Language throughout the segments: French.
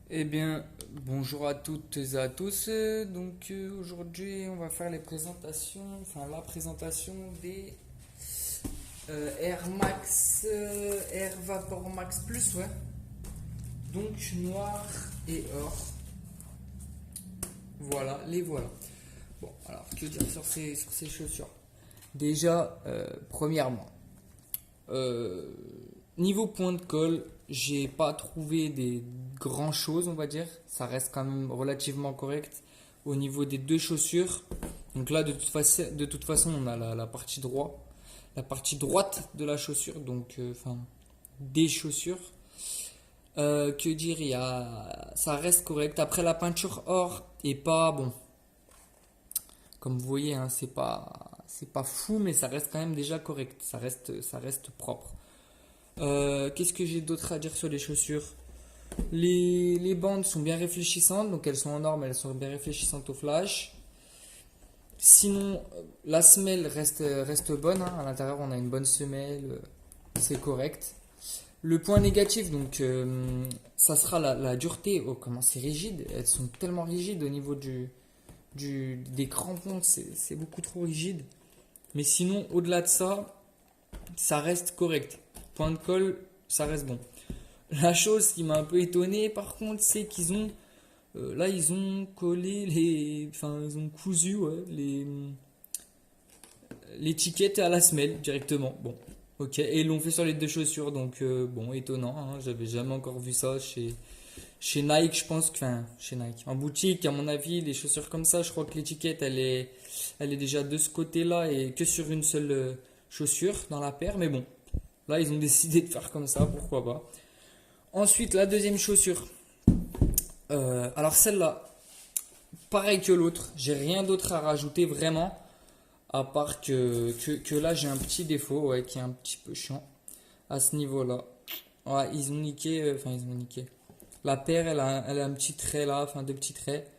Eh bien, bonjour à toutes et à tous. Aujourd'hui, on va faire la présentation des Air Max, Air Vapor Max Plus, ouais. Donc noir et or. Voilà, les voilà. Bon, alors que dire sur ces chaussures? Déjà, premièrement, euh, niveau point de colle, j'ai pas trouvé des grand chose, on va dire. Ça reste quand même relativement correct au niveau des deux chaussures. Donc là, de toute façon, on a la partie droite de la chaussure, donc enfin des chaussures. Que dire, ça reste correct. Après, la peinture or est pas bon. Comme vous voyez, hein, c'est pas fou, mais ça reste quand même déjà correct. Ça reste propre. Qu'est-ce que j'ai d'autre à dire sur les chaussures? Les bandes sont bien réfléchissantes, donc elles sont en or, mais elles sont bien réfléchissantes au flash. Sinon, la semelle reste bonne, hein. À l'intérieur, on a une bonne semelle, c'est correct. Le point négatif, donc, ça sera la dureté. Oh, comment c'est rigide! Elles sont tellement rigides au niveau des crampons, c'est beaucoup trop rigide. Mais sinon, au-delà de ça, ça reste correct. Point de colle, ça reste bon. La chose qui m'a un peu étonné, par contre, c'est qu'ils ont là, ils ont collé enfin, ils ont cousu, ouais, l'étiquette à la semelle directement. Bon, ok, et ils l'ont fait sur les deux chaussures, donc bon, étonnant, hein, j'avais jamais encore vu ça chez Nike, je pense que, enfin, chez Nike, en boutique, à mon avis, les chaussures comme ça, je crois que l'étiquette, elle est déjà de ce côté-là et que sur une seule chaussure dans la paire, mais bon, là, ils ont décidé de faire comme ça, pourquoi pas. Ensuite, la deuxième chaussure. Alors celle-là, pareil que l'autre, j'ai rien d'autre à rajouter vraiment, à part que là j'ai un petit défaut, ouais, qui est un petit peu chiant à ce niveau-là. Ouais, ils ont niqué, enfin ils ont niqué. La paire, elle a un petit trait là, enfin deux petits traits.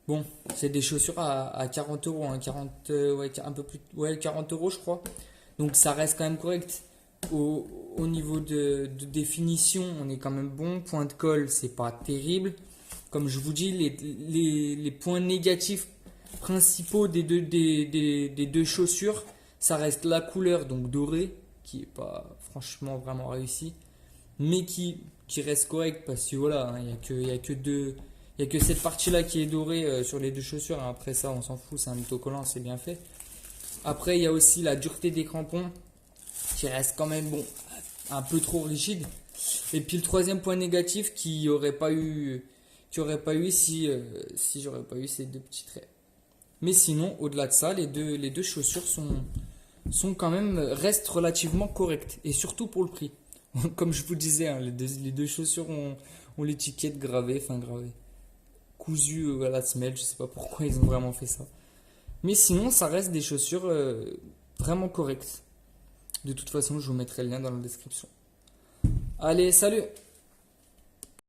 Bon, c'est des chaussures à 40 euros, hein, 40, ouais, un peu plus, ouais, 40 euros je crois. Donc ça reste quand même correct. Au niveau de définition, on est quand même bon. Point de colle, c'est pas terrible. Comme je vous dis, les points négatifs principaux des deux chaussures, ça reste la couleur, donc dorée, qui est pas franchement vraiment réussie, mais qui reste correct parce que voilà, hein, il y a que cette partie-là qui est dorée sur les deux chaussures. Hein. Après ça, on s'en fout, c'est un autocollant, c'est bien fait. Après, il y a aussi la dureté des crampons qui reste quand même bon, un peu trop rigide. Et puis le troisième point négatif qui aurait pas eu si j'aurais pas eu ces deux petits traits. Mais sinon, au-delà de ça, les deux chaussures sont quand même restent relativement correctes et surtout pour le prix. Comme je vous disais, hein, les deux chaussures ont l'étiquette gravée, enfin gravée, cousue à la semelle. Je sais pas pourquoi ils ont vraiment fait ça. Mais sinon, ça reste des chaussures vraiment correctes. De toute façon, je vous mettrai le lien dans la description. Allez, salut!